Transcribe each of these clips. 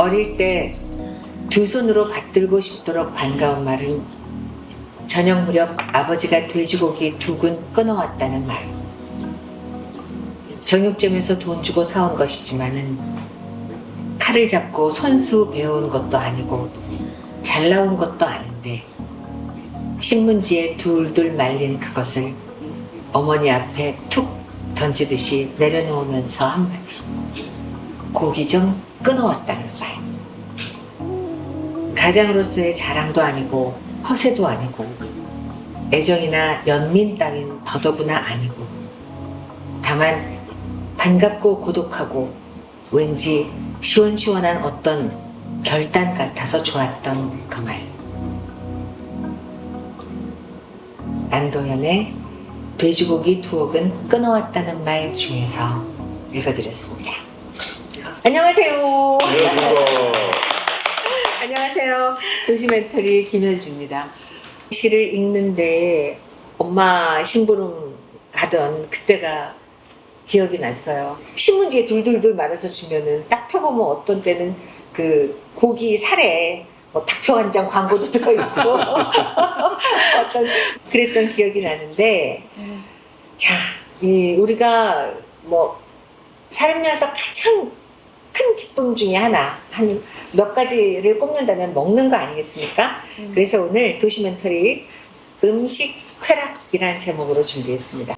어릴 때 두 손으로 받들고 싶도록 반가운 말은 저녁 무렵 아버지가 돼지고기 2근 끊어왔다는 말. 정육점에서 돈 주고 사온 것이지만은 칼을 잡고 손수 배운 것도 아니고 잘 나온 것도 아닌데 신문지에 둘둘 말린 그것을 어머니 앞에 툭 던지듯이 내려놓으면서 한마디. 고기 좀 끊어왔다는 말. 가장으로서의 자랑도 아니고 허세도 아니고 애정이나 연민 따윈 더더구나 아니고 다만 반갑고 고독하고 왠지 시원시원한 어떤 결단 같아서 좋았던 그 말. 안동현의 돼지고기 2옥은 끊어왔다는 말 중에서 읽어드렸습니다. 안녕하세요. 안녕하세요. 도시멘터리 김현주입니다. 시를 읽는데 엄마 심부름 가던 그때가 기억이 났어요. 신문지에 둘둘둘 말아서 주면은 딱 펴보면 어떤 때는 그 고기 살에 뭐 닭표 한 장 광고도 들어있고 어떤 그랬던 기억이 나는데 자, 우리가 뭐 살면서 가장 큰 기쁨 중에 하나, 한 몇 가지를 꼽는다면 먹는 거 아니겠습니까? 그래서 오늘 도시멘터리 음식 쾌락이라는 제목으로 준비했습니다.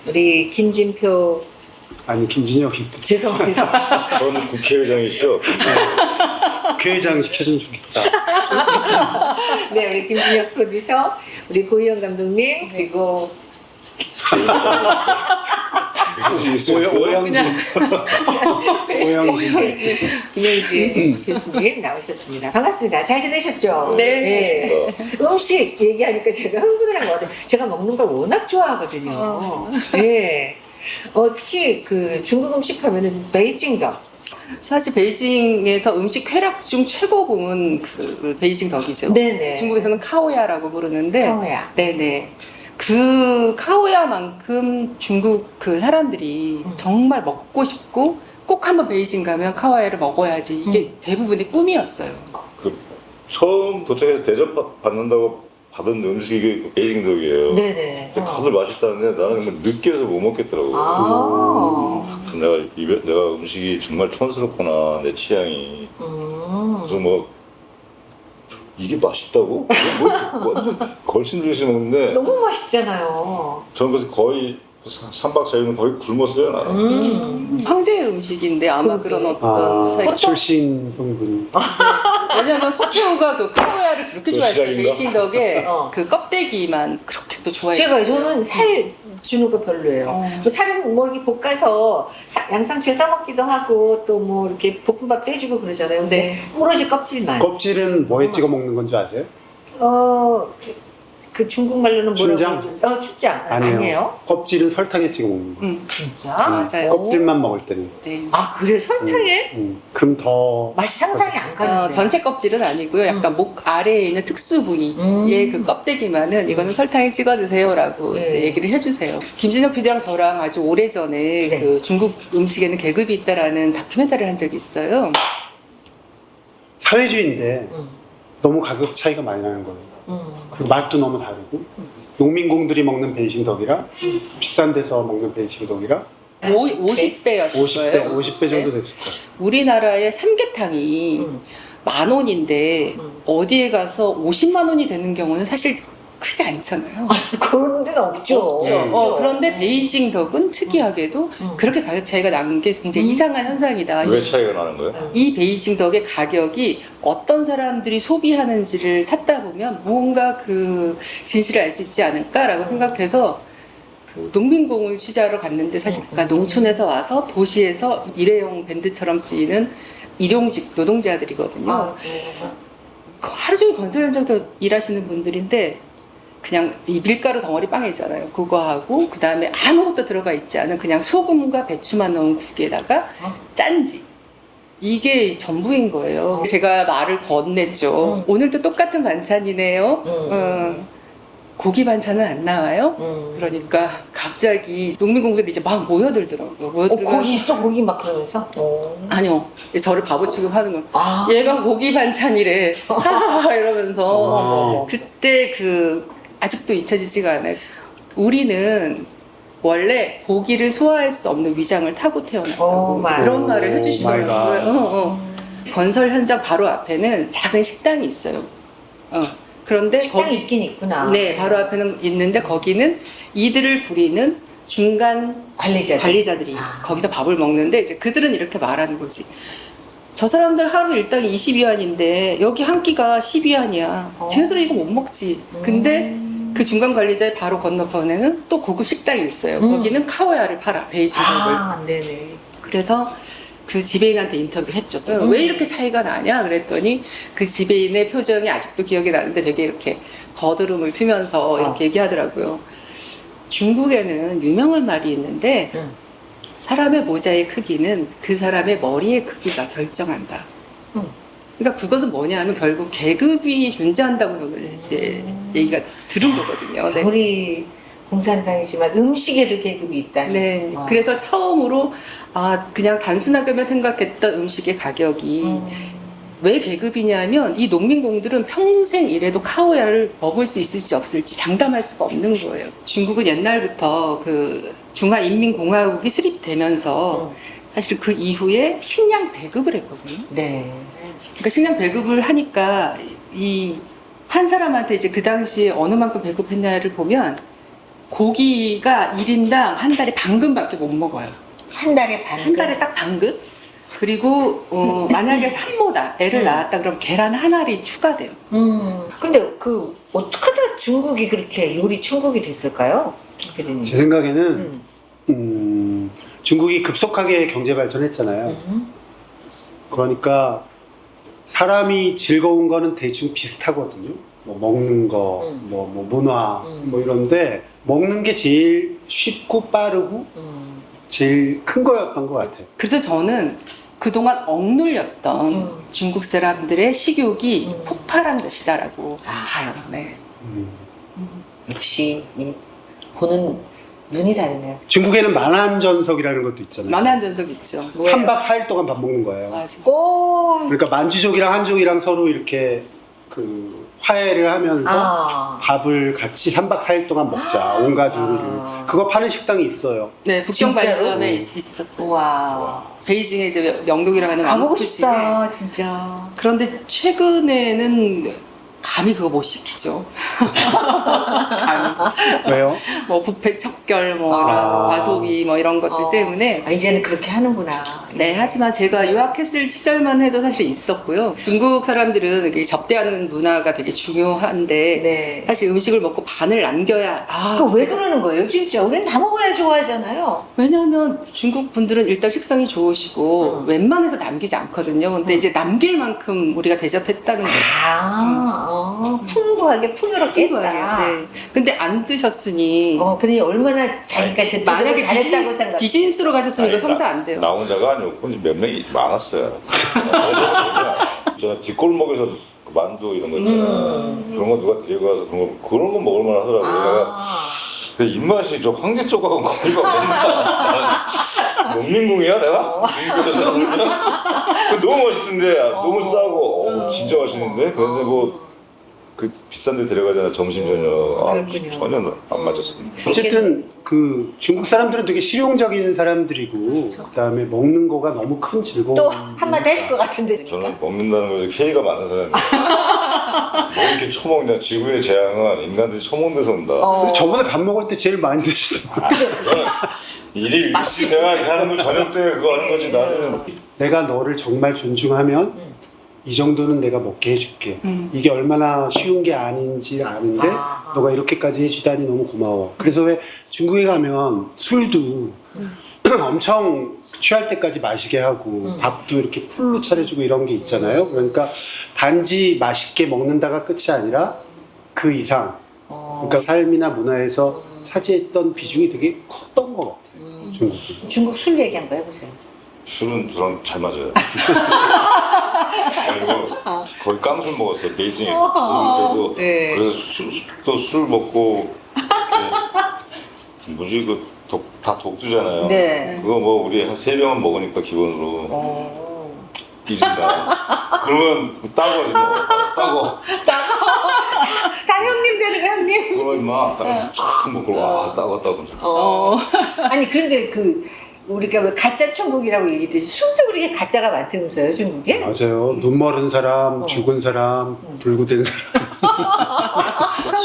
우리 김진표 아니 김진혁입니다. 죄송합니다. 저는 국회의장이시죠? 국회의장 시켜주면 좋겠다. 네, 우리 김진혁 프로듀서, 우리 고희영 감독님, 그리고 오영진 김영진 교수님 나오셨습니다. 반갑습니다. 잘 지내셨죠? 네. 음식 얘기하니까 제가 흥분을 한 것 같아요. 제가 먹는 걸 워낙 좋아하거든요. 네. 특히 그 중국 음식 하면은 베이징덕. 사실 베이징에서 음식 쾌락 중 최고봉은 그 베이징 덕이죠. 네네. 중국에서는 카오야라고 부르는데, 카오야. 네네. 그 카오야만큼 중국 그 사람들이 정말 먹고 싶고 꼭 한번 베이징 가면 카오야를 먹어야지 이게 대부분의 꿈이었어요. 처음 도착해서 대접 받는다고 받은 음식이 베이징덕이에요. 네네. 다들 맛있다는데 나는 정말 느끼해서 못 먹겠더라고. 내가 음식이 정말 촌스럽구나, 내 취향이. 그래서 뭐 이게 맛있다고? 완전 걸신들신 먹는데 너무 맛있잖아요. 저는 그래서 거의 3박 4일은 거의 굶었어요, 나는. 황제의 음식인데 아마 그러게. 그런 어떤 차이가 출신 성분이 왜냐면 서태후가 그 카오야를 그렇게 그 좋아했어요. 시작인가? 베이징 덕에 어. 그 껍데기만 그렇게 또 좋아했어요. 제가 저는 살 주는 거 별로예요. 뭐 살은 뭐 이렇게 볶아서 양상추에 싸먹기도 하고 또 뭐 이렇게 볶음밥도 해주고 그러잖아요. 근데 오로지 껍질만. 껍질은 뭐에 찍어 먹는 건지 아세요? 그 중국 말로는 뭐라고 춘장? 하죠? 춘장. 아니에요? 껍질은 설탕에 찍어 먹는 거. 진짜? 맞아요. 껍질만 먹을 때는. 네. 아 그래 설탕에? 그럼 더 맛이 상상이 안 가는데. 전체 껍질은 아니고요. 약간 목 아래에 있는 특수 부위의 그 껍데기만은 이거는 설탕에 찍어 드세요라고 네. 이제 얘기를 해주세요. 김진혁 PD랑 저랑 아주 오래 전에 네. 그 중국 음식에는 계급이 있다라는 다큐멘터리를 한 적이 있어요. 사회주의인데 너무 가격 차이가 많이 나는 거예요. 그리고 맛도 너무 다르고 농민공들이 먹는 베이징덕이랑 비싼 데서 먹는 베이징덕이랑 50배였을 50배, 거예요. 50배 정도 됐을 거예요. 우리나라의 삼계탕이 10,000원인데 어디에 가서 50만 원이 되는 경우는 사실 크지 않잖아요. 그런 데는 없죠. 그런데 베이징 덕은 특이하게도 그렇게 가격 차이가 나는 게 굉장히 이상한 현상이다. 왜 차이가 나는 거예요? 이 베이징 덕의 가격이 어떤 사람들이 소비하는지를 찾다 보면 무언가 그 진실을 알 수 있지 않을까라고 생각해서 그 농민공을 취재하러 갔는데 사실 그러니까 농촌에서 와서 도시에서 일회용 밴드처럼 쓰이는 일용직 노동자들이거든요. 아, 하루 종일 건설 현장에서 일하시는 분들인데 그냥 이 밀가루 덩어리 빵이잖아요. 그거 하고 그 다음에 아무것도 들어가 있지 않은 그냥 소금과 배추만 넣은 국에다가 짠지. 이게 전부인 거예요. 제가 말을 건넸죠. 오늘도 똑같은 반찬이네요. 고기 반찬은 안 나와요? 그러니까 갑자기 농민공들이 이제 막 모여들더라고요. 고기 있어 고기 막 그러면서. 아니요. 저를 바보 취급하는 거예요. 아. 얘가 고기 반찬이래. 하하하 이러면서. 그때 아직도 잊혀지지가 않아요. 우리는 원래 고기를 소화할 수 없는 위장을 타고 태어났다고 이제 그런 말을 해주시더라고요. 건설 현장 바로 앞에는 작은 식당이 있어요. 그런데 식당이 있긴 있구나. 네, 바로 앞에는 있는데 거기는 이들을 부리는 중간 관리자들이 거기서 밥을 먹는데 이제 그들은 이렇게 말하는 거지. 저 사람들 하루 일당이 20위안인데 여기 한 끼가 10위안이야. 쟤네들은 이거 못 먹지. 근데 그 중간 관리자의 바로 건너편에는 또 고급 식당이 있어요. 거기는 카오야를 팔아, 베이징국을. 네네. 그래서 그 지배인한테 인터뷰를 했죠. 왜 이렇게 차이가 나냐? 그랬더니 그 지배인의 표정이 아직도 기억이 나는데 되게 이렇게 거드름을 피면서 이렇게 얘기하더라고요. 중국에는 유명한 말이 있는데 사람의 모자의 크기는 그 사람의 머리의 크기가 결정한다. 그러니까 그것은 뭐냐 하면 결국 계급이 존재한다고 저는 이제 얘기가 들은 거거든요. 네. 우리 공산당이지만 음식에도 계급이 있다니. 네. 그래서 처음으로 그냥 단순하게만 생각했던 음식의 가격이 왜 계급이냐면 이 농민공들은 평생 이래도 카오야를 먹을 수 있을지 없을지 장담할 수가 없는 거예요. 중국은 옛날부터 그 중화인민공화국이 수립되면서 사실 그 이후에 식량 배급을 했거든요. 네. 그러니까 식량 배급을 하니까 이 한 사람한테 이제 그 당시에 어느 만큼 배급했냐를 보면 고기가 1인당 한 달에 반근밖에 못 먹어요. 한 달에 반. 한 달에 딱 반근? 그리고 만약에 산모다, 애를 낳았다 그러면 계란 한 알이 추가돼요. 근데 어떻게 하다 중국이 그렇게 요리 천국이 됐을까요? 제 생각에는 중국이 급속하게 경제 발전했잖아요. 그러니까 사람이 즐거운 거는 대충 비슷하거든요. 뭐 먹는 거, 뭐 문화, 뭐 이런데 먹는 게 제일 쉽고 빠르고 제일 큰 거였던 것 같아요. 그래서 저는 그동안 억눌렸던 중국 사람들의 식욕이 폭발한 것이다라고 봐요. 네. 역시 보는 눈이 다르네요. 중국에는 만안전석이라는 것도 있잖아요. 만한전적 있죠. 3박 4일 동안 밥 먹는 거예요. 그러니까 만주족이랑 한족이랑 서로 이렇게 그 화해를 하면서 밥을 같이 3박 4일 동안 먹자. 온 가족을. 그거 파는 식당이 있어요. 네, 북경 반점에 있었어요. 와. 베이징에 이제 명동이라고 하는 가보고 왕푸지에. 싶다, 진짜. 그런데 최근에는 감히 그거 못 시키죠. 왜요? 뭐 부패 척결, 뭐 과소비, 뭐 이런 것들 때문에. 이제는 그렇게 하는구나. 네, 하지만 제가 유학했을 시절만 해도 사실 있었고요. 중국 사람들은 이렇게 접대하는 문화가 되게 중요한데 네. 사실 음식을 먹고 반을 남겨야. 왜 그러는 거예요, 진짜? 우리는 다 먹어야 좋아하잖아요. 왜냐하면 중국 분들은 일단 식성이 좋으시고 웬만해서 남기지 않거든요. 근데 이제 남길 만큼 우리가 대접했다는 거죠. 풍부하게 풍요롭게 했다. 네. 근데 안 드셨으니 그러니 얼마나 자기가 만약에 잘했다고 생각. 비즈니스로 가셨으면 이거 성사 안 돼요. 나 혼자가 아니었고 몇 명이 많았어요. 저 뒷골목에서 그 만두 이런 거 있잖아요. 그런 거 누가 데리고 와서 그런 거 먹을 만 하더라고요. 내가 입맛이 저 황제 쪽하고 거리가 멀나. 농민궁이야 내가? 중국에서 살면? 너무 맛있던데 너무 싸고 진짜 맛있는데 그런데 뭐 그 비싼 데 데려가잖아 점심 저녁 전혀 안 맞았습니다. 어쨌든 그 중국 사람들은 되게 실용적인 사람들이고 그다음에 먹는 거가 너무 큰 즐거움. 또 한마디 하실 것 같은데. 저는 먹는다는 것에 회의가 많은 사람이에요. 뭐 이렇게 처먹냐 지구의 재앙은 인간들이 처먹는 데서 온다. 근데 저번에 밥 먹을 때 제일 많이 드시더라고요. 저는 일일 내가 이렇게 하는 거 저녁 때 그거 하는 거지 나는 내가 너를 정말 존중하면 이 정도는 내가 먹게 해줄게. 이게 얼마나 쉬운 게 아닌지 아는데 너가 이렇게까지 해주다니 너무 고마워. 그래서 왜 중국에 가면 술도 엄청 취할 때까지 마시게 하고 밥도 이렇게 풀로 차려주고 이런 게 있잖아요. 그러니까 단지 맛있게 먹는다가 끝이 아니라 그 이상, 그러니까 삶이나 문화에서 차지했던 비중이 되게 컸던 것 같아요. 중국이. 중국 술 얘기 한번 해보세요. 술은 저랑 잘 맞아요. 그리고 거의 깡술 먹었어요. 베이징에서. 그리고 네. 그래서 또 술 먹고 뭐지 다 독주잖아요. 네. 그거 뭐 우리 한 3병은 먹으니까 기본으로 1인당. 그러면 따고 하지 뭐. 따고. 다 형님 되는 거 형님. 그러면 막 따고 쫙 먹고 와 따고. 아니 그런데 우리가 왜 가짜 천국이라고 얘기했듯이 술도 그렇게 가짜가 많다면서요 중국에? 맞아요. 눈 멀은 사람, 죽은 사람, 불구된 사람.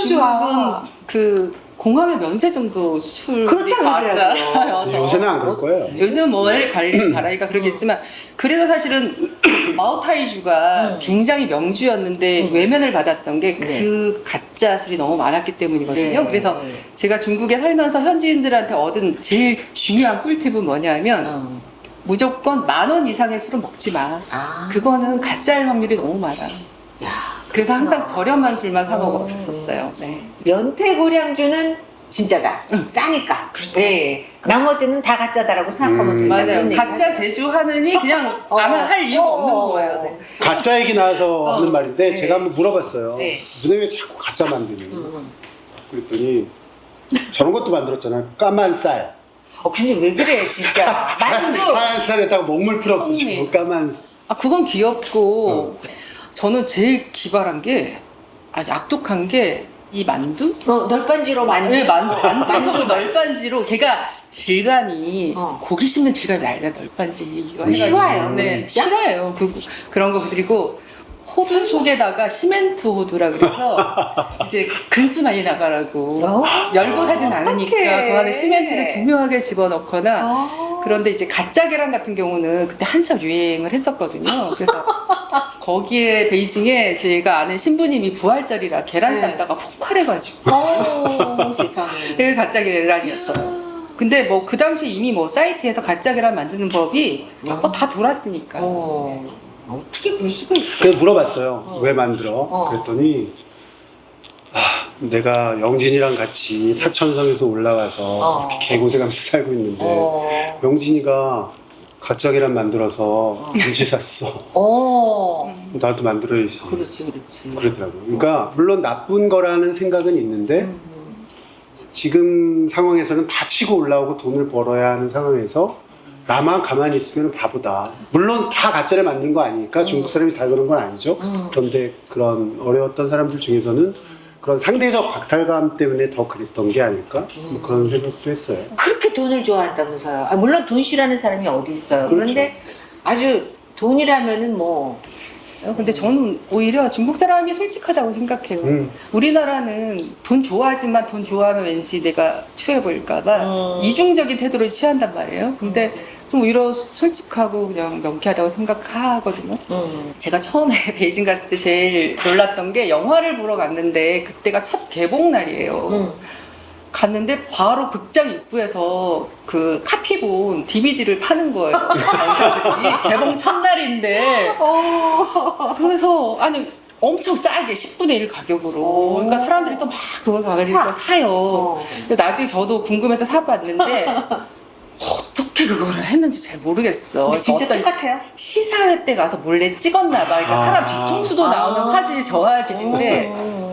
중국은 그 공항의 면세점도 술이 그렇다고 가짜여서 요새는 안 그럴 거예요. 요즘 뭘 관리를 잘하니까 그러겠지만 그래도 사실은 마오타이주가 굉장히 명주였는데 외면을 받았던 게 그 가짜 술이 너무 많았기 때문이거든요. 네. 그래서 제가 중국에 살면서 현지인들한테 얻은 제일 중요한 꿀팁은 뭐냐면 무조건 10,000원 이상의 술은 먹지 마. 그거는 가짜일 확률이 너무 많아. 그래서 항상 저렴한 술만 사 먹었었어요. 네. 연태고량주는 진짜다. 싸니까. 그렇죠. 네. 나머지는 다 가짜다라고 생각하면 된다. 맞아요. 가짜 제조하느니 그냥 아무 할 이유가 없는 거예요. 네. 가짜 얘기 나와서 하는 말인데 네. 제가 한번 물어봤어요. 네. 너네 왜 자꾸 가짜 만드니? 그랬더니 저런 것도 만들었잖아요. 까만 쌀. 근데 왜 그래 진짜. 만두. 하얀 쌀에다가 먹물 풀어가지고 콩잎. 까만 쌀. 그건 귀엽고 저는 제일 기발한 게 악독한 게 이 만두? 널빤지로 만두. 네, 만두석을 널빤지로 걔가 질감이 고기 씹는 질감이 알잖아. 널빤지 이거 해가지고. 싫어요. 네, 진짜? 싫어요. 그런 거 그리고 호두 속에다가 시멘트 호두라 그래서 이제 근수 많이 나가라고 열고 사진 않으니까 어떡해. 그 안에 시멘트를 기묘하게 집어넣거나 그런데 이제 가짜 계란 같은 경우는 그때 한참 유행을 했었거든요. 그래서 거기에 베이징에 제가 아는 신부님이 부활절이라 계란 쌌다가 폭발해가지고 세상에. 그게 가짜 계란이었어요. 근데 뭐 그 당시 이미 뭐 사이트에서 가짜 계란 만드는 법이 다 돌았으니까. 어떻게 그럴 수가 있어? 그래서 물어봤어요. 왜 만들어? 그랬더니 내가 영진이랑 같이 사천성에서 올라가서 이렇게 개고생하면서 살고 있는데 영진이가 가짜 계란 만들어서 김치 샀어. 나도 만들어야지. 그렇지. 그러더라고요. 그러니까 물론 나쁜 거라는 생각은 있는데 지금 상황에서는 다 치고 올라오고 돈을 벌어야 하는 상황에서 나만 가만히 있으면 바보다. 물론 다 가짜를 만든 거 아니니까 중국 사람이 다 그런 건 아니죠. 그런데 그런 어려웠던 사람들 중에서는 그런 상대적 박탈감 때문에 더 그랬던 게 아닐까? 뭐 그런 생각도 했어요. 그렇게 돈을 좋아한다면서요. 물론 돈 싫어하는 사람이 어디 있어요. 그렇죠. 그런데 아주 돈이라면은 뭐 근데 저는 오히려 중국 사람이 솔직하다고 생각해요. 우리나라는 돈 좋아하지만 돈 좋아하면 왠지 내가 추해 보일까봐 이중적인 태도를 취한단 말이에요. 근데 좀 오히려 솔직하고 그냥 명쾌하다고 생각하거든요. 제가 처음에 베이징 갔을 때 제일 놀랐던 게 영화를 보러 갔는데 그때가 첫 개봉 날이에요. 갔는데 바로 극장 입구에서 그 카피본 DVD를 파는 거예요. 장사들이 개봉 첫날인데 그래서 아니 엄청 싸게 10분의 1 가격으로 그러니까 사람들이 또 막 그걸 가가지고 또 사요. 나중에 저도 궁금해서 사봤는데 어떻게 그거를 했는지 잘 모르겠어. 진짜 어떤 똑같아요? 시사회 때 가서 몰래 찍었나 봐. 그러니까 사람 뒤통수도 나오는 화질 저화질인데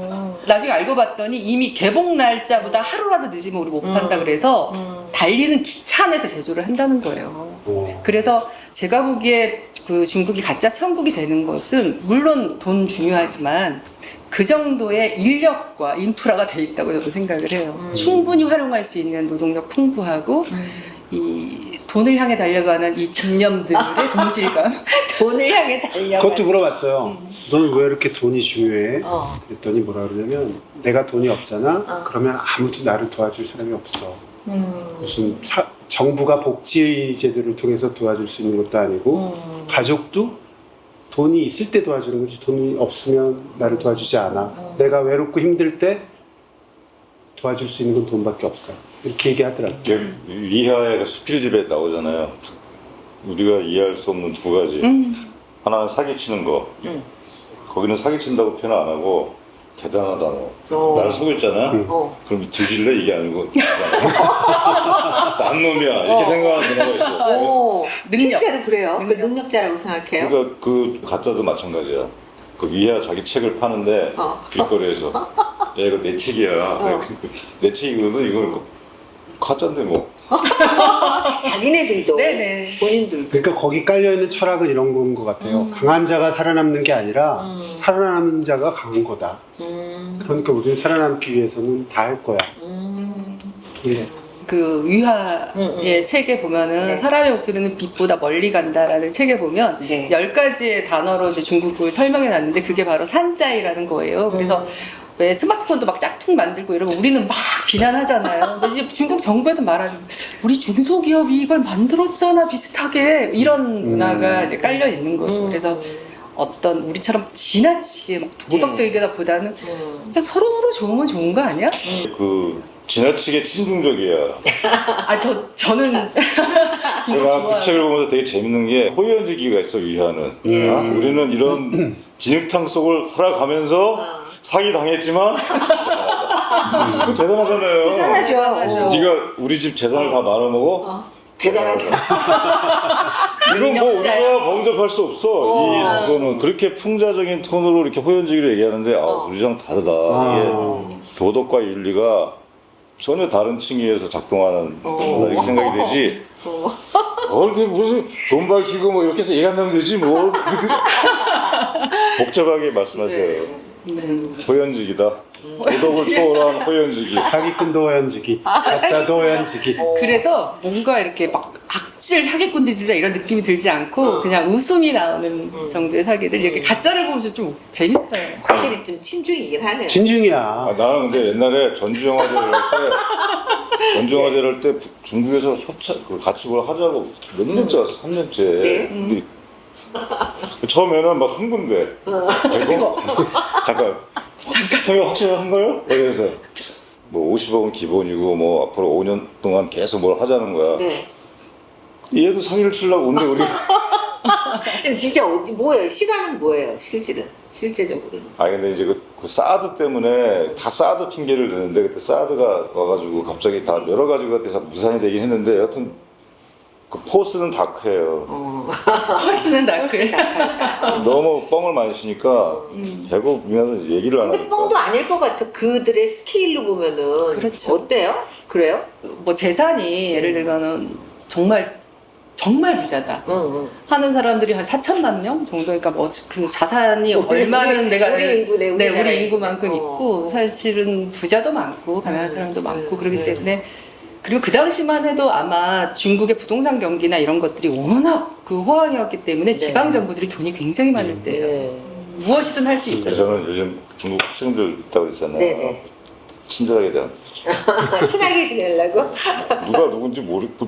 나중에 알고 봤더니 이미 개봉 날짜보다 하루라도 늦으면 우리 못 판다 그래서 달리는 기차 안에서 제조를 한다는 거예요. 그래서 제가 보기에 그 중국이 가짜 천국이 되는 것은 물론 돈 중요하지만 그 정도의 인력과 인프라가 돼 있다고 저도 생각을 해요. 충분히 활용할 수 있는 노동력 풍부하고 이 돈을 향해 달려가는 이 집념들의 동질감. 돈을 향해 달려. 그것도 물어봤어요. 너는 왜 이렇게 돈이 중요해? 그랬더니 뭐라 그러냐면 내가 돈이 없잖아? 그러면 아무도 나를 도와줄 사람이 없어. 무슨 정부가 복지 제도를 통해서 도와줄 수 있는 것도 아니고 가족도 돈이 있을 때 도와주는 거지 돈이 없으면 나를 도와주지 않아. 내가 외롭고 힘들 때 도와줄 수 있는 건 돈밖에 없어. 이렇게 얘기하더라고. 위하의 수필집에 나오잖아요. 우리가 이해할 수 없는 두 가지. 하나는 사기치는 거. 거기는 사기친다고 표현 안 하고 대단하다고. 나를 속였잖아. 그럼 뒤질래? 이게 아니고 난 놈이야 이렇게 생각하는 경우가 있어. 능력. 실제로 그래요. 능력. 그걸 능력자라고 생각해요. 그러니까 그 가짜도 마찬가지야. 그 위하 자기 책을 파는데 길거리에서 야 이거 내 책이야. 내 책이거든. 이거 가짜인데 뭐. 자기네들도 네네. 본인들 그러니까 거기 깔려있는 철학은 이런 건 것 같아요. 강한 자가 살아남는 게 아니라 살아남은 자가 강한 거다. 그러니까 우리는 살아남기 위해서는 다 할 거야. 네. 그 위하의 책에 보면은 네. 사람의 목소리는 빛보다 멀리 간다라는 책에 보면 네. 10가지의 단어로 이제 중국어를 설명해 놨는데 그게 바로 산자이라는 거예요. 그래서 왜 스마트폰도 막 짝퉁 만들고 이러면 우리는 막 비난하잖아요. 근데 이제 중국 정부에도 말하죠. 우리 중소기업이 이걸 만들었잖아 비슷하게 이런 문화가 이제 깔려 있는 거죠. 그래서 어떤 우리처럼 지나치게 막 도덕적이기보다는 그냥 서로 좋으면 좋은 거 아니야? 그 지나치게 친중적이야. 아 저는 중국 제가 그 좋아해요. 책을 보면서 되게 재밌는 게 호연지기가 있어 위하는. 우리는 이런 진흙탕 속을 살아가면서 사기 당했지만 그거 대단하잖아요. 대단하죠. 네가 우리 집 재산을 다 말아먹어? 대단하죠. 이건 뭐 능력자야. 우리가 범접할 수 없어. 이거는 그렇게 풍자적인 톤으로 이렇게 호연지기로 얘기하는데 우리랑 다르다. 이게 도덕과 윤리가 전혀 다른 층위에서 작동하는 이렇게 생각이 되지. 이렇게 무슨 돈 밝히고 뭐 이렇게 해서 얘기한다면 되지 뭘 복잡하게 말씀하세요. 호연지기다. 도덕을 초월한 호연지기. 사기꾼도 호연지기, 가짜도 호연지기. 그래도 뭔가 이렇게 막 악질 사기꾼들이라 이런 느낌이 들지 않고 그냥 웃음이 나오는 정도의 사기들 이렇게 가짜를 보면 좀 재밌어요. 확실히 좀 친중이긴 하네요. 진중이야. 나는 근데 옛날에 전주영화제를 할 때 중국에서 그 같이 뭘 하자고 몇 년째 왔어? 3년째. 네. 처음에는 막 흥분돼. 그리고 잠깐. 통역 확실한 거예요? 그래서 뭐 50억은 기본이고 뭐 앞으로 5년 동안 계속 뭘 하자는 거야. 네. 얘도 사기를 치려고 온대 우리. 근데 진짜 뭐예요? 실화는 뭐예요? 실제적으로는. 근데 이제 그 사드 때문에 다 사드 핑계를 대는데 그때 사드가 와가지고 갑자기 다 여러 가지가 돼서 무산이 되긴 했는데 여하튼 그 포스는 다크예요. 헐스는 다크. 너무 뻥을 많이 치니까 배고프면 얘기를 안 근데 하니까. 뻥도 아닐 것 같아. 그들의 스케일로 보면은 그렇죠. 어때요? 그래요? 뭐 재산이 예를 들면은 정말 부자다 하는 사람들이 한 4천만 명 정도니까 뭐 그 자산이 얼마는 내가 우리 인구네, 우리 인구만큼 어. 있고 사실은 부자도 많고 가난한 사람도 많고 그렇기 때문에 그리고 그 당시만 해도 아마 중국의 부동산 경기나 이런 것들이 워낙 그 호황이었기 때문에 지방 정부들이 돈이 굉장히 많을 때예요. 네. 무엇이든 할 수 있어요. 저는 요즘 중국 학생들 있다고 그랬잖아요. 네네. 친절하게 대한. 친하게 지내려고? 누가 누군지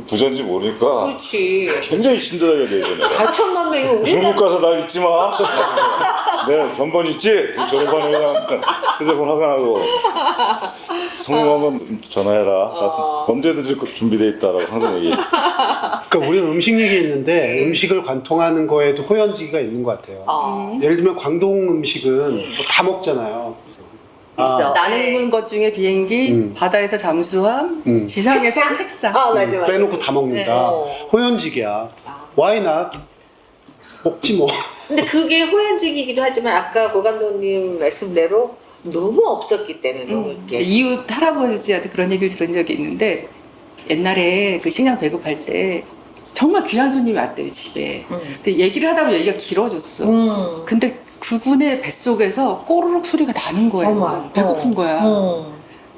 부자인지 모르니까 그렇지. 굉장히 친절하게 대해줘요. 4천만 명이 중국 우리나라 가서 날 잊지 마. 네, 전번 있지? 전번에 그냥 휴대폰 확인하고 성공하면 전화해라. 나 언제든지 준비돼 있다라고 항상 얘기해. 그러니까 우리는 음식 얘기했는데 음식을 관통하는 거에도 호연지기가 있는 것 같아요. 예를 들면 광동 음식은 뭐다 먹잖아요. 있어. 나는 것 중에 비행기, 바다에서 잠수함, 지상에서 책상. 맞아. 빼놓고 다 먹는다. 네. 호연지기야. Why not? 먹지 뭐. 근데 그게 호연직이기도 하지만 아까 고 감독님 말씀대로 너무 없었기 때문에 너무 이렇게 이웃 할아버지한테 그런 얘기를 들은 적이 있는데 옛날에 그 식량 배급할 때 정말 귀한 손님이 왔대요 집에. 근데 얘기를 하다 보면 얘기가 길어졌어. 근데 그분의 뱃속에서 꼬르륵 소리가 나는 거예요. 어머. 배고픈 거야.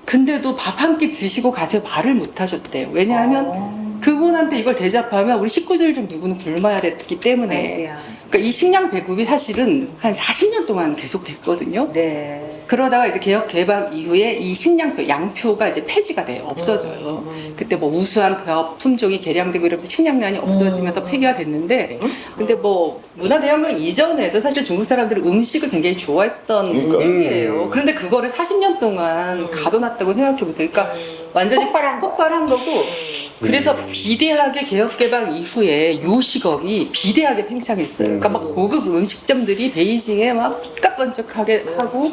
근데도 밥 한 끼 드시고 가세요 말을 못 하셨대요. 왜냐하면 그분한테 이걸 대접하면 우리 식구들 중 누구는 굶어야 됐기 때문에. 아이고야. 그러니까 이 식량 배급이 사실은 한 40년 동안 계속 됐거든요. 네. 그러다가 이제 개혁 개방 이후에 이 식량표, 양표가 이제 폐지가 돼요. 없어져요. 그때 뭐 우수한 벼 품종이 개량되고 이러면서 식량난이 없어지면서 폐기가 됐는데, 근데 뭐 문화대혁명 이전에도 사실 중국 사람들은 음식을 굉장히 좋아했던 그러니까. 민족이에요. 그런데 그거를 40년 동안 가둬놨다고 생각해보세요. 그러니까 완전히 폭발한 거고, 그래서 비대하게 개혁 개방 이후에 요식업이 비대하게 팽창했어요. 그러니까 막 고급 음식점들이 베이징에 막 삐까번쩍하게 하고,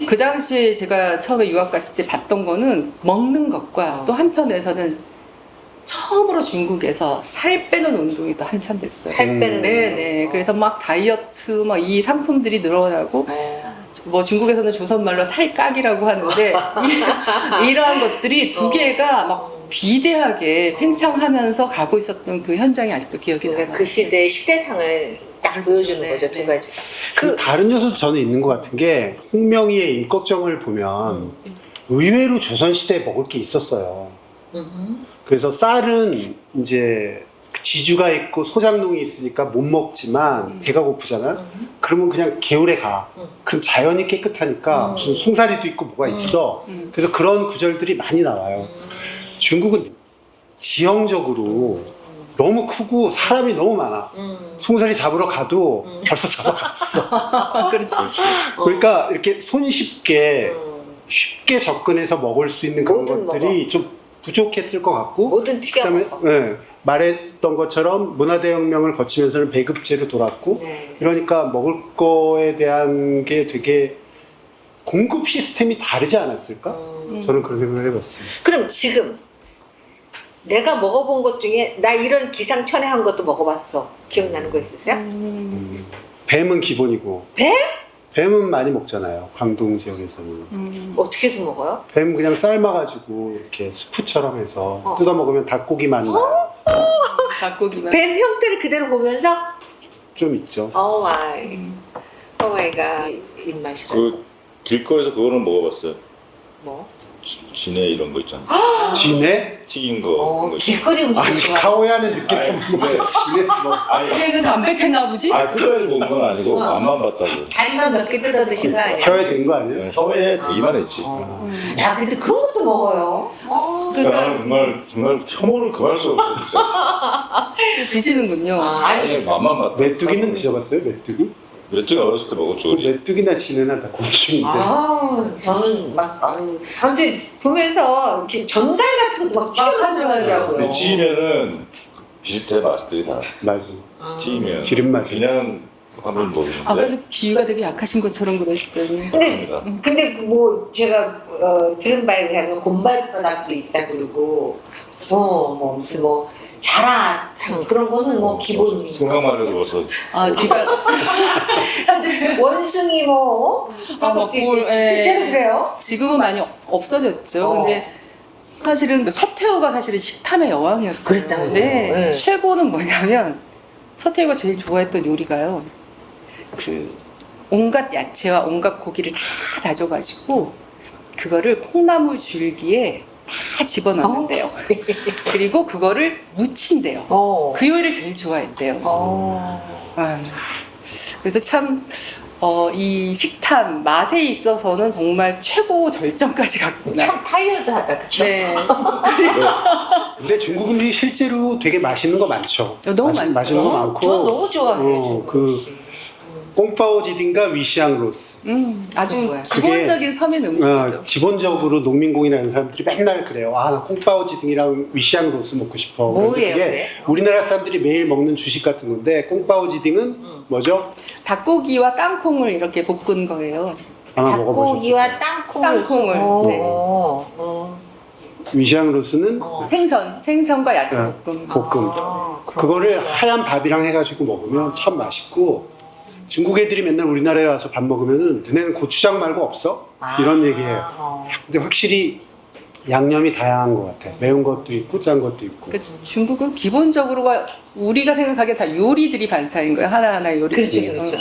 그 당시에 제가 처음에 유학 갔을 때 봤던 거는 먹는 것과 또 한편에서는 처음으로 중국에서 살 빼는 운동이 또 한참 됐어요. 살 빼는 네네. 그래서 막 다이어트 막 이 상품들이 늘어나고 뭐 중국에서는 조선말로 살깍이라고 하는데 이러한 것들이 두 개가 막 비대하게 팽창하면서 가고 있었던 그 현장이 아직도 기억이 나요. 그 시대의 시대상을 딱 그렇죠. 보여주는 네, 거죠, 네. 두 가지가. 그 다른 요소도 저는 있는 것 같은 게 홍명희의 임꺽정을 보면 의외로 조선시대에 먹을 게 있었어요. 그래서 쌀은 이제 지주가 있고 소장농이 있으니까 못 먹지만 배가 고프잖아. 그러면 그냥 개울에 가. 그럼 자연이 깨끗하니까 무슨 송사리도 있고 뭐가 있어. 그래서 그런 구절들이 많이 나와요. 중국은 지형적으로 너무 크고 사람이 너무 많아. 송사리 잡으러 가도 벌써 잡아갔어. 그렇지. 그러니까 이렇게 손쉽게 쉽게 접근해서 먹을 수 있는 그런 뭐든 것들이 좀 부족했을 것 같고, 뭐든 튀겨 그다음에 먹어. 네, 말했던 것처럼 문화대혁명을 거치면서는 배급제로 돌았고, 네. 이러니까 먹을 거에 대한 게 되게 공급 시스템이 다르지 않았을까? 저는 그런 생각을 해봤어요. 그럼 지금 내가 먹어본 것 중에 나 이런 기상천외한 것도 먹어봤어. 기억나는 거 있으세요? 뱀은 기본이고. 뱀? 뱀은 많이 먹잖아요. 광동 지역에서는. 어떻게 해서 먹어요? 뱀 그냥 삶아가지고 이렇게 스프처럼 해서 뜯어 먹으면 닭고기 맛 나요. 닭고기만. 뱀 형태를 그대로 보면서 좀 있죠. 오 마이 갓 입맛이 그 길거리에서 그거는 먹어봤어요. 뭐? 진해 이런 거 있잖아. 진해? 튀긴 거. 그런 거 있잖아. 길거리 음식 아니 좋아. 가오야는 늦게 아니, 먹는 근데- 진해 뭐. 얘는 담백했나 보지? 아, 끝까지 먹은 건 아니고 맛만 봤다고. 다리만 몇 개 뜯어 드신 거 아니야? 혀에 된 거 아니에요? 혀에 되기만 했지. 야 근데 그런 것도 먹어요. 그러니까 나는 정말 혐오를 금할 수 없어 진짜. 드시는군요. 아니 맛만 봤다. 메뚜기는 드셔봤어요? 메뚜기? 메뚜기 어렸을 때 먹었죠 우리. 메뚜기나 진해나 다 곤충인데. 저는 막 근데 보면서 이렇게 전갈 같은 것도 막 하죠. 튀어나오더라고요. 근데 찌면은 비슷해 맛들이 다. 맞아. 찌면 기름맛이. 그냥 한번 먹는데. 아까도 비유가 되게 약하신 것처럼 그러시더니. 근데 뭐 제가 들은 바에 의하면 곰발바닥도 있다 그러고 뭐 무슨 뭐 자라탕 그런 거는 뭐 기본이고 생각만 해도 벌써. 아, 그러니까 사실 원숭이 뭐 뭐 볼, 진짜로 그래요? 지금은 많이 없어졌죠. 근데 사실은 그 서태후가 사실은 식탐의 여왕이었어요. 그랬다면서요? 네. 네. 최고는 뭐냐면 서태후가 제일 좋아했던 요리가요. 그 온갖 야채와 온갖 고기를 다 다져가지고 그거를 콩나물 줄기에 다 집어넣는데요. 그리고 그거를 무친대요. 그 요리를 제일 좋아했대요. 아유, 그래서 참 이 식탐 맛에 있어서는 정말 최고 절정까지 갔구나. 참 타이어드하다 그쵸? 네. 근데 중국 음식이 실제로 되게 맛있는 거 많죠. 너무 많죠. 맛있는 거 많고. 저 너무 좋아해요. 그 꽁파오지딩과 위시앙로스. 아주 뭐야? 기본적인 서민 음식이죠. 기본적으로 농민공이라는 사람들이 맨날 그래요. 아, 나 꽁파오지딩이랑 위시앙로스 먹고 싶어. 그런데 뭐예요, 그게 그게? 우리나라 사람들이 매일 먹는 주식 같은 건데 꽁파오지딩은 뭐죠? 닭고기와 땅콩을 이렇게 볶은 거예요. 아마 먹어보셨어요. 닭고기와 땅콩을 땅콩을, 위시앙로스는 생선과 야채 네. 볶음. 볶음. 그거를 하얀 밥이랑 해가지고 먹으면 참 맛있고, 중국 애들이 맨날 우리나라에 와서 밥 먹으면은 너네는 고추장 말고 없어? 이런 얘기해요. 근데 확실히 양념이 다양한 것 같아. 매운 것도 있고 짠 것도 있고. 그러니까 중국은 기본적으로가 우리가 생각하기에 다 요리들이 반찬인 거예요. 하나하나 요리들이. 그렇죠.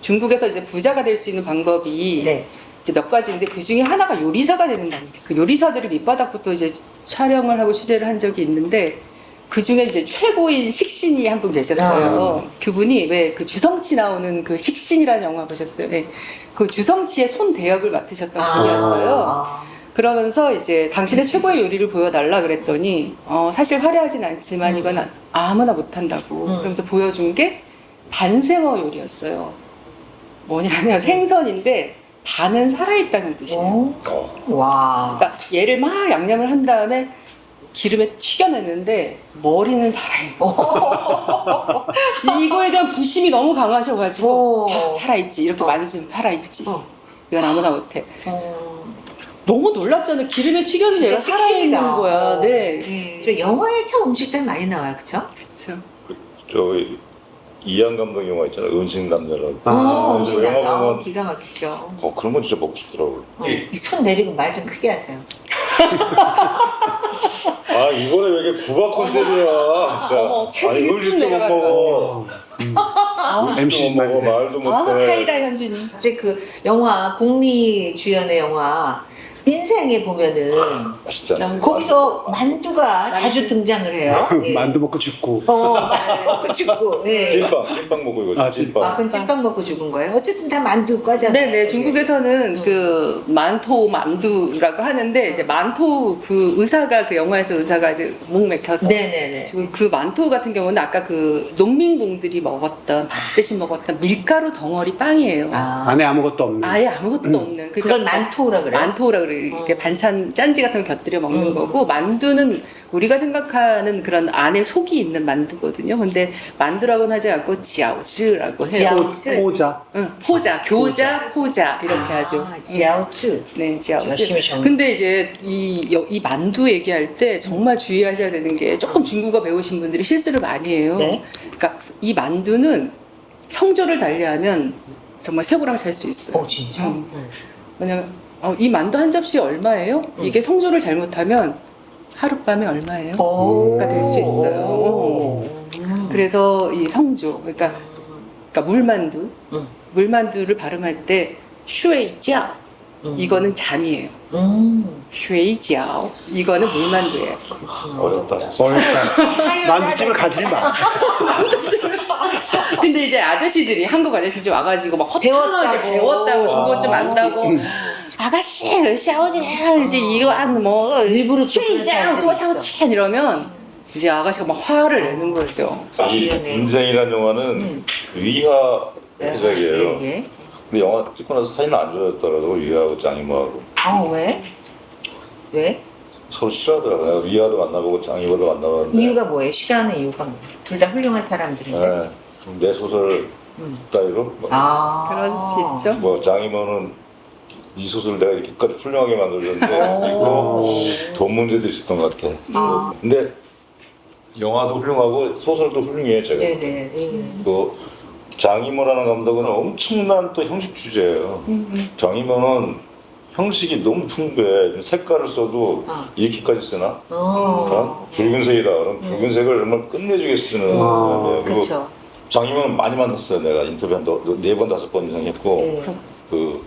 중국에서 이제 부자가 될 수 있는 방법이 네. 이제 몇 가지인데 그 중에 하나가 요리사가 되는 겁니다. 그 요리사들을 밑바닥부터 이제 촬영을 하고 취재를 한 적이 있는데 그 중에 이제 최고인 식신이 한 분 계셨어요. 그분이 왜 그 주성치 나오는 그 식신이라는 영화 보셨어요? 네. 그 주성치의 손 대역을 맡으셨던 분이었어요. 그러면서 이제 당신의 최고의 요리를 보여달라 그랬더니 사실 화려하진 않지만 이건 아무나 못한다고 그러면서 보여준 게 반생어 요리였어요. 뭐냐면 생선인데 반은 살아있다는 뜻이에요. 와. 그러니까 얘를 막 양념을 한 다음에 기름에 튀겨냈는데 머리는 살아있고 이거에 대한 부심이 너무 강하셔가지고 살아있지 이렇게 만지면 살아있지 이건 아무나 못해. 너무 놀랍잖아요. 기름에 튀겼는데 얘가 살아있는 거야. 네. 저 영화에 참 음식들 많이 나와요, 그렇죠? 그렇죠. 저기 이한 감독 영화 있잖아요. 은신 남자라고. 음식 영화 나와. 보면 기가 막히죠. 그런 건 진짜 먹고 싶더라고요. 이 손 내리고 말 좀 크게 하세요. 아 이번에 왜 이렇게 국악 컨셉이야 진짜. 어머, 체질이 쑥 음식도 못 내려간다. 먹어. MC 음식도 못 먹어. 말세. 말도 못해. 사이다 현진이. 갑자기 그 영화 공리 주연의 영화 인생에 보면은 맛있잖아. 거기서 만두가 자주 등장을 해요. 예. 만두 먹고 죽고. 만두 먹고 죽고. 예. 찐빵 먹고 이거 아, 찐빵. 그건 찐빵 먹고 죽은 거예요? 어쨌든 다 만두 과잖아요. 네네. 중국에서는 그 만토 만두라고 하는데 이제 만토 그 의사가 그 영화에서 의사가 이제 목 맥혀서 네네네. 그 만토 같은 경우는 아까 그 농민공들이 먹었던 밥 대신 먹었던 밀가루 덩어리 빵이에요. 안에 아무것도 없는. 아예 아무것도 없는. 그걸 만토라 그래요? 만토라 그래. 이렇게 반찬 짠지 같은 거 곁들여 먹는 거고 만두는 우리가 생각하는 그런 안에 속이 있는 만두거든요. 근데 만두라고는 하지 않고 지아오즈라고 해요. 포자. 응, 포자, 교자, 포자 이렇게 하죠. 지아오츠. 네, 지아오즈. 열심히 정. 근데 이제 이 만두 얘기할 때 정말 주의하셔야 되는 게 조금 중국어 배우신 분들이 실수를 많이 해요. 네. 그러니까 이 만두는 성조를 달리하면 정말 새우랑 살 수 있어요. 진짜? 왜냐면 이 만두 한 접시 얼마예요? 이게 성조를 잘못하면 하룻밤에 얼마예요?가 될 수 있어요. 그래서 이 성조, 그러니까 물만두, 물만두를 발음할 때 슈에이지ao 이거는 잠이에요. 슈에이지ao 이거는 물만두예요. 어렵다 진짜. 어렵다. 만두집을 가지 마. 근데 이제 아저씨들이 한국 아저씨들이 와가지고 막 허탈하게 배웠다고 중국어 좀 안다고 아가씨 샤오지 이제 이거 뭐 일부러 슈이장 또 샤오첸 이러면 이제 아가씨가 막 화를 내는 거죠. 이 인생이라는 영화는 위화 시작이에요. 예. 근데 영화 찍고 나서 사이는 안 좋아졌더라고 위하고 짱이모하고. 왜? 왜? 서로 싫어하더라고요. 위하도 만나보고 짱이모도 만나봤는데. 이유가 뭐예요? 싫어하는 이유가 뭐예요? 둘 다 훌륭한 사람들인데. 네. 내 소설 따위로. 그럴 수 있죠. 뭐 짱이모는 이 소설 내가 이렇게까지 훌륭하게 만들었는데 있고 돈 문제도 있었던 것 같아. 근데 영화도 훌륭하고 소설도 훌륭해 제가. 네네. 그 장이모라는 감독은 엄청난 또 형식 주제예요. 장이모는 형식이 너무 풍부해. 색깔을 써도 이렇게까지 쓰나? 붉은색이다. 그럼 붉은색을 정말 끝내주게 쓰는 사람이에요. 그리고 그렇죠. 장이모는 많이 만났어요. 내가 인터뷰 한 4번, 5번 이상 했고 그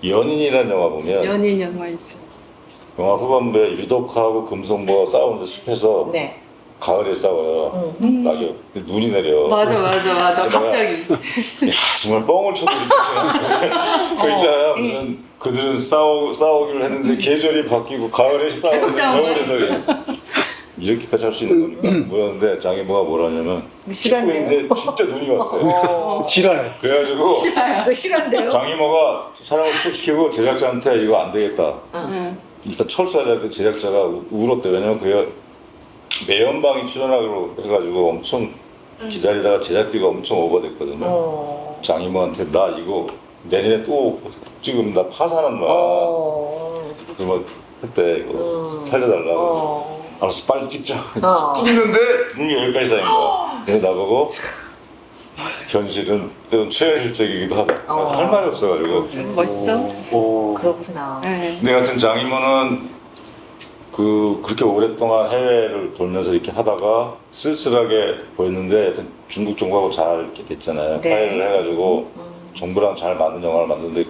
연인이라는 영화 보면 연인 영화 있죠. 영화 후반부에 유독하고 금성보가 싸우는데 숲에서 네. 가을에 싸워요. 낙엽 눈이 내려. 맞아. 갑자기. 야 정말 뻥을 쳐도 그 있잖아요. 무슨 그들은 싸우기로 했는데 계절이 바뀌고 가을에 계속 싸우고 싸우네. 겨울에 이렇게까지 할 수 있는 거니까 뭐였는데 장애모가 뭐라냐면 싫어한대요. 친구인데 진짜 눈이 왔대. 지랄. 그래가지고 왜 싫어한대요? 장애모가 촬영을 스톱시키고 제작자한테 이거 안 되겠다. 응. 일단 철수하자 그 제작자가 울었대. 왜냐면 그게 매연방이 출연하기로 해가지고 엄청 기다리다가 제작비가 엄청 오버됐거든요. 장이모한테 나 이거 내년에 또 지금 나 파산한다. 그래서 그때 이거 살려달라고. 알았어 빨리 찍자. 찍는데 눈이 여기까지 쌓인 거야. 그래서 나보고 현실은 때론 최현실적이기도 하다. 할 말이 없어가지고. 멋있어. 그렇구나. 네. 내 같은 장이모는 그렇게 오랫동안 해외를 돌면서 이렇게 하다가 쓸쓸하게 보였는데 하여튼 중국 정부하고 잘 이렇게 됐잖아요. 네. 화해를 해가지고 정부랑 잘 맞는 영화를 만드는데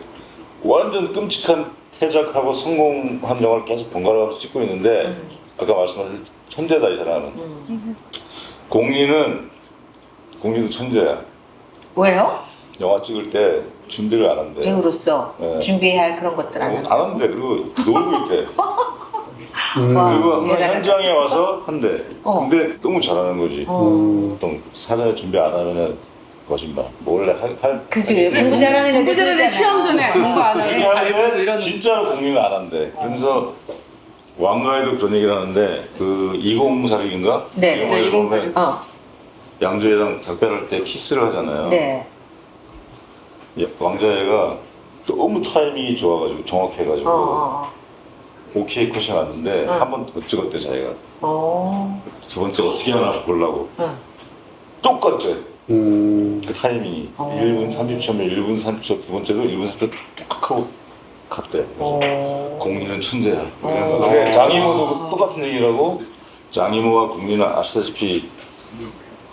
완전 끔찍한 태작하고 성공한 영화를 계속 번갈아가면서 찍고 있는데 아까 말씀하신 천재다 이 사람은. 공리도 천재야. 왜요? 영화 찍을 때 준비를 안 한대. 배우로서 네. 준비해야 할 그런 것들 안 안 하고. 한대. 그리고 놀고 있대. 와, 그리고 항상 대단하다. 현장에 와서 한대. 어. 근데 너무 잘하는 거지. 보통 사전에 준비 안 하면 거짓말. 몰래 할. 그지, 공부 잘하는 애들 공부 잘하는데 시험 전에 공부 안 하고 그렇게 잘고 하는데 이러는. 진짜로 공리는 안 한대. 그래서 왕가에도 그런 얘기를 하는데 그 2046인가? 네, 네, 2046. 양조애랑 작별할 때 키스를 하잖아요. 네. 왕자애가 너무 타이밍이 좋아가지고 정확해가지고 오케이 컷이 왔는데 한 번 더 찍었대 자기가. 두 번째 어떻게 하나 보려고. 똑같대. 그 타이밍이 1분 30초면 1분 30초, 두 번째도 1분 30초 뚝 하고 갔대. 공리는 천재야. 그래, 장이모도 똑같은 얘기라고. 장이모와 공리는 아시다시피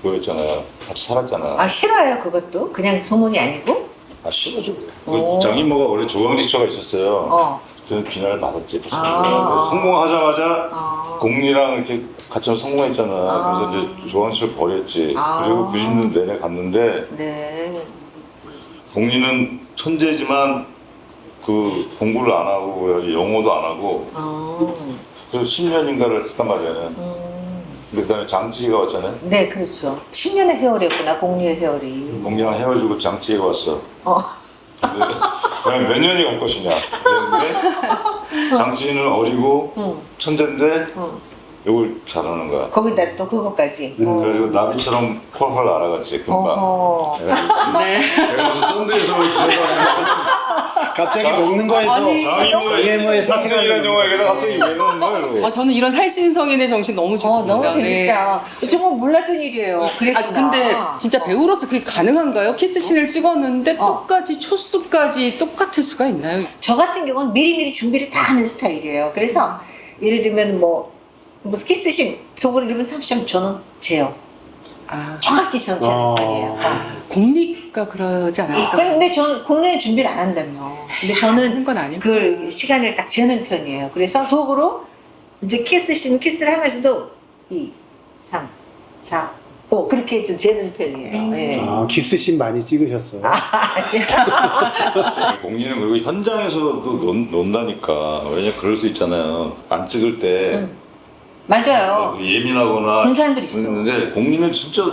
그거였잖아요. 같이 살았잖아. 아, 싫어요, 그것도? 그냥 소문이 아니고? 아 싫어져. 그 장이모가 원래 조광지처가 있었어요. 그때는 비난을 받았지. 그래서 성공하자마자 공리랑 이렇게 같이 성공했잖아. 그래서 이제 조광지를 버렸지. 그리고 90년 내내 갔는데 네. 공리는 천재지만 그 공부를 안 하고 영어도 안 하고 그래서 10년인가를 했단 말이야. 근데 그다음에 장찌가 왔잖아요. 네, 그렇죠. 10년의 세월이었구나, 공리의 세월이. 공리랑 헤어지고 장찌가 왔어. 근데 과연 몇 년이 갈 것이냐. 그런데 장찌는 어리고 천재인데 이걸 잘하는 거야. 거기다 또 그것까지. 그래가지고 나비처럼 펄펄 날아갔지 금방. 네. 내가 무슨 썬데이에서 지내서 갑자기 먹는 거에서 장이모의 사생이라는 영화 얘기가 갑자기 왜 나오는 거야 이러고. 저는 이런 살신성인의 정신 너무 좋습니다. 너무 재밌다. 정말 몰랐던 일이에요. 그랬구나. 근데 진짜 배우로서 그게 가능한가요? 키스씬을 찍었는데 똑같이 초수까지 똑같을 수가 있나요? 저 같은 경우는 미리미리 준비를 다 하는 스타일이에요. 그래서 예를 들면 뭐 키스씬 속으로 1분 30초 저는 재요. 정확히 저는 재는 편이에요. 공리가 그러지 않았을까? 근데 저는 공연에 준비를 안 한다며. 근데 저는 하는 건 아니고. 그 시간을 딱 재는 편이에요. 그래서 속으로 이제 키스씬 키스를 하면서도 2, 3, 4, 5 그렇게 좀 재는 편이에요. 네. 키스씬 많이 찍으셨어요. 공리는 그리고 현장에서도 논다니까. 왜냐 그럴 수 있잖아요. 안 찍을 때 맞아요. 예민하거나 그런 사람들 있어. 그랬는데 공리는 진짜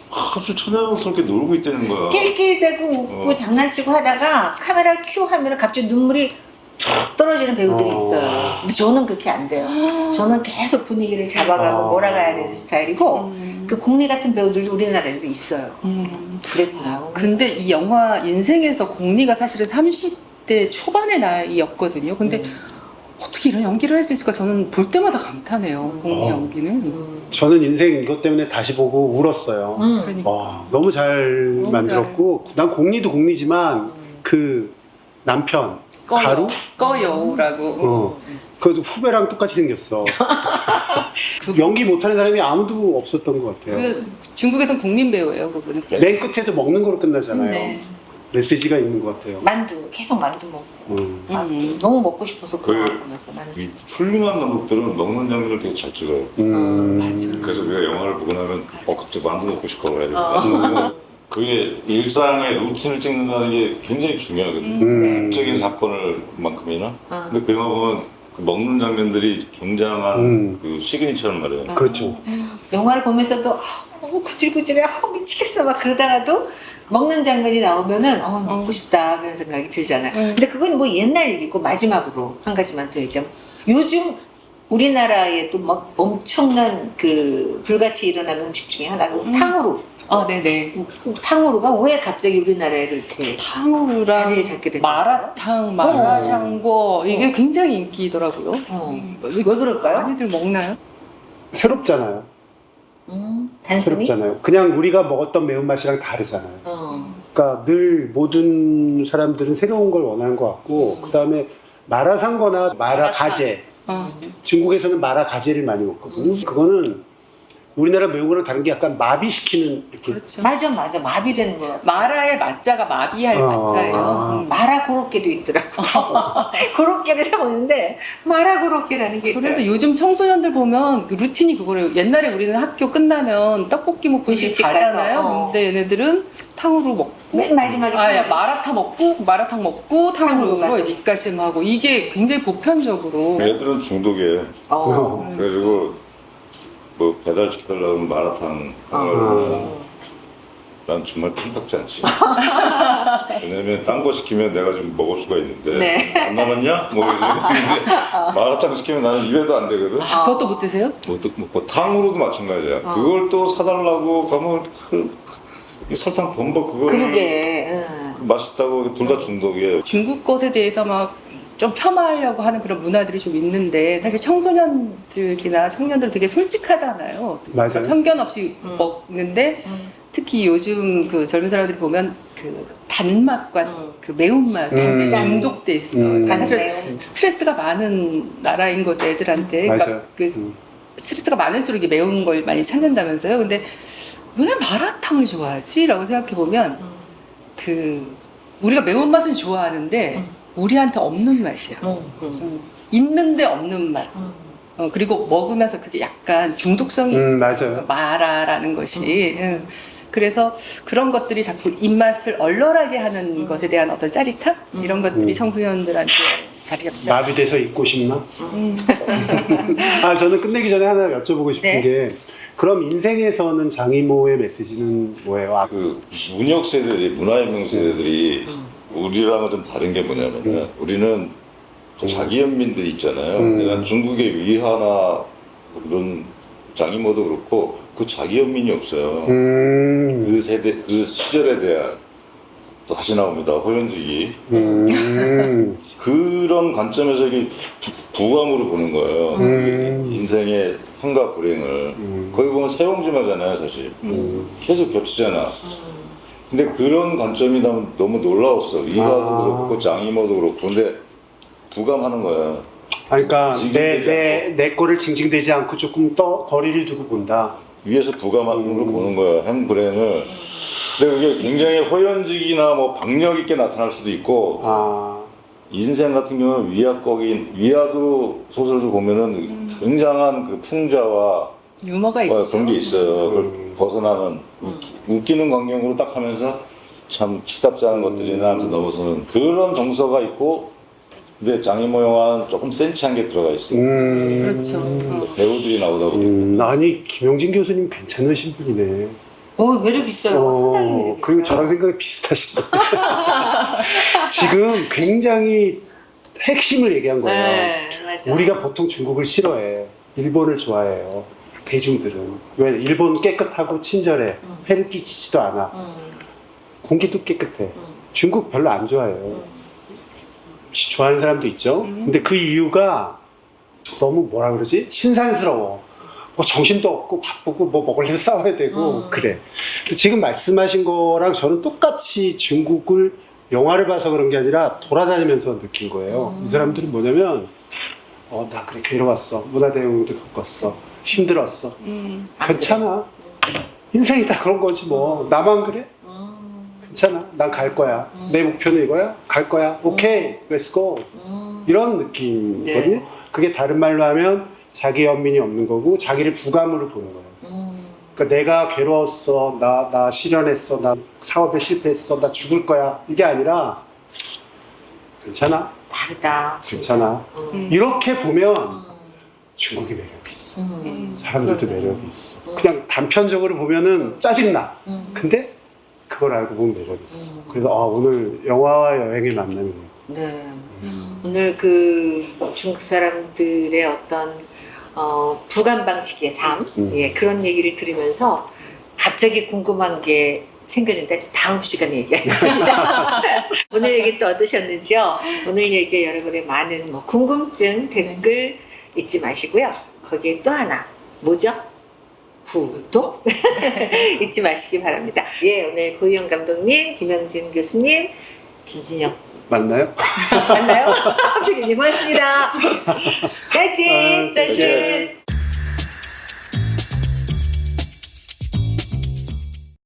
아주 천연스럽게 놀고 있다는 거야. 낄낄대고 웃고 장난치고 하다가 카메라 큐 하면 갑자기 눈물이 툭 떨어지는 배우들이 있어요. 근데 저는 그렇게 안 돼요. 저는 계속 분위기를 잡아가고 몰아가야 되는 스타일이고 그 공리 같은 배우들도 우리나라에도 있어요. 그랬구나. 근데 이 영화 인생에서 공리가 사실은 30대 초반의 나이였거든요. 근데 어떻게 이런 연기를 할 수 있을까? 저는 볼 때마다 감탄해요. 공리 연기는. 저는 인생 이것 때문에 다시 보고 울었어요. 그러니까. 와, 너무 잘 만들었고 난 공리도 공리지만 그 남편 가루? 꺼요라고. 그것도 후배랑 똑같이 생겼어. 연기 못하는 사람이 아무도 없었던 것 같아요. 그 중국에선 국민 배우예요, 그분은. 맨 끝에도 먹는 거로 끝나잖아요. 네. 메시지가 있는 것 같아요. 만두 계속 만두 먹고 너무 먹고 싶어서 그거 보면서 만두. 이 훌륭한 감독들은 먹는 장면을 되게 잘 찍어요. 맞아. 그래서 우리가 영화를 보고 나면 갑자기 만두 먹고 싶어 그래가지고 그게 일상의 루틴을 찍는다는 게 굉장히 중요하거든요. 극적인 사건을만큼이나. 근데 그 영화 보면 그 먹는 장면들이 굉장한 그 시그니처란 말이에요. 그렇죠. 영화를 보면서도 너무 구질구질해, 미치겠어 막 그러다가도 먹는 장면이 나오면은 먹고 싶다 그런 생각이 들잖아요. 근데 그건 뭐 옛날 얘기고 마지막으로 한 가지만 더 얘기하면 요즘 우리나라에 또 막 엄청난 그 불같이 일어난 음식 중에 하나가 탕후루. 네네. 탕후루가 왜 갑자기 우리나라에 그렇게 탕후루랑 자리를 잡게 된 마라탕, 마라샹궈 이게 굉장히 인기더라고요. 왜 그럴까요? 많이들 먹나요? 새롭잖아요. 단순히? 새롭잖아요. 그냥 우리가 먹었던 매운맛이랑 다르잖아요. 그러니까 늘 모든 사람들은 새로운 걸 원하는 것 같고 그 다음에 마라샹궈나 마라가제 중국에서는 마라가제를 많이 먹거든요. 그거는 우리나라 매운 거랑 다른 게 약간 마비시키는 이렇게. 그렇죠. 맞아, 마비되는 거. 마라의 마자가 마비할 마자예요. 마라 고로케도 있더라고. 고로케를 사 먹는데 마라 고로케라는 게 그래서 있더라고. 요즘 청소년들 보면 그 루틴이 그거래요. 옛날에 우리는 학교 끝나면 떡볶이 먹고 분식집 가잖아요. 가서, 근데 얘네들은 탕후루 먹고 맨 마지막에 마라탕 먹고 탕후루로 가서. 이제 입가심하고 이게 굉장히 보편적으로 애들은 중독이에요. 그래가지고 뭐 배달 시켜달라고 하면 마라탕 난 정말 탐탁지 않지. 왜냐면 딴 거 시키면 내가 좀 먹을 수가 있는데 네. 안 남았냐? 뭐 이러지. 근데 마라탕 시키면 나는 입에도 안 되거든. 그것도 못 드세요? 뭐 탕후루도 마찬가지야. 그걸 또 사달라고 가면 이 설탕 범벅 그걸 그러게. 맛있다고 둘 다 중독이에요. 중국 것에 대해서 막 좀 폄하하려고 하는 그런 문화들이 좀 있는데 사실 청소년들이나 청년들 되게 솔직하잖아요. 맞아요. 편견 없이 먹는데 특히 요즘 그 젊은 사람들이 보면 그 단맛과 그 매운맛에 굉장히 중독돼 있어요. 그러니까 사실 매운. 스트레스가 많은 나라인 거죠, 애들한테. 그러니까 맞아요. 그 스트레스가 많을수록 이게 매운 걸 많이 찾는다면서요. 근데 왜 마라탕을 좋아하지? 라고 생각해 보면 그 우리가 매운맛은 좋아하는데 우리한테 없는 맛이야. 있는데 없는 맛. 그리고 먹으면서 그게 약간 중독성이 있어요. 맞아요. 마라라는 것이. 그래서 그런 것들이 자꾸 입맛을 얼얼하게 하는 것에 대한 어떤 짜릿함? 이런 것들이 청소년들한테 자리 잡지. 마비돼서 있고 싶나? 저는 끝내기 전에 하나 여쭤보고 싶은 네. 게 그럼 인생에서는 장이모의 메시지는 뭐예요? 그 문역 세대들이 문화혁명 세대들이 우리랑은 좀 다른 게 뭐냐면은 우리는 자기 연민들이 있잖아요. 내가 중국의 위화나 그런 장이모도 그렇고 그 자기 연민이 없어요. 그 세대 그 시절에 대한 또 다시 나옵니다. 호연지기. 그런 관점에서 이게 부감으로 보는 거예요. 인생의 행과 불행을. 거기 보면 세옹지마잖아요, 사실. 계속 겹치잖아. 근데 그런 관점이 너무 놀라웠어. 위화도 그렇고 장이모도 그렇고. 근데 부감하는 거야. 그러니까 징징대지 내 거를 징징대지 않고 조금 더 거리를 두고 본다. 위에서 부감하는 걸 보는 거야. 행 불행을. 근데 그게 굉장히 호연직이나 뭐 박력 있게 나타날 수도 있고 인생 같은 경우는 위화도 소설도 보면은 굉장한 그 풍자와 유머가 있죠. 그런 게 있어요. 그걸 벗어나는 웃기는 광경으로 딱 하면서 참 치답지 않은 것들이나 하면서 넘어서는 그런 정서가 있고 근데 장이모 영화는 조금 센치한 게 들어가 있어요. 그렇죠. 배우들이 나오다 보니까 아니 김영진 교수님 괜찮으신 분이네. 매력 있어요. 상당히 매력 있어요. 그리고 저랑 생각이 비슷하신 거. 지금 굉장히 핵심을 얘기한 거예요. 네, 맞아. 우리가 보통 중국을 싫어해. 일본을 좋아해요. 대중들은. 왜? 일본 깨끗하고 친절해. 해를 끼치지도 않아. 공기도 깨끗해. 중국 별로 안 좋아해요. 좋아하는 사람도 있죠. 근데 그 이유가 너무 뭐라 그러지? 신산스러워. 뭐 정신도 없고 바쁘고 뭐 먹으려고 싸워야 되고 그래. 지금 말씀하신 거랑 저는 똑같이 중국을 영화를 봐서 그런 게 아니라 돌아다니면서 느낀 거예요. 이 사람들은 뭐냐면 나 그래 괴로웠어. 문화대응도 겪었어. 힘들었어. 괜찮아. 인생이 다 그런 거지 뭐. 나만 그래? 괜찮아. 난 갈 거야. 내 목표는 이거야? 갈 거야. 오케이. Let's go. 이런 느낌이거든요. 네. 그게 다른 말로 하면 자기 연민이 없는 거고 자기를 부감으로 보는 거예요. 그러니까 내가 괴로웠어. 나 실현했어. 나 사업에 실패했어. 나 죽을 거야. 이게 아니라 괜찮아. 다르다. 진짜. 괜찮아. 이렇게 보면 중국의 매력이 있어. 사람들도 매력이 있어. 그냥 단편적으로 보면은 짜증나. 근데 그걸 알고 보면 매력이 있어. 그래서 오늘 영화와 여행의 만남이네요. 네. 오늘 그 중국 사람들의 어떤 부감 방식의 삶, 그런 얘기를 들으면서 갑자기 궁금한 게 생겼는데 다음 시간에 얘기하겠습니다. 오늘 얘기 또 어떠셨는지요? 오늘 얘기 여러분의 많은 궁금증 댓글 잊지 마시고요. 거기에 또 하나 뭐죠? 구독 잊지 마시기 바랍니다. 오늘 고희영 감독님, 김영진 교수님, 김진영 맞나요? 맞나요? 피디님 고맙습니다. 짜잔! 짜잔!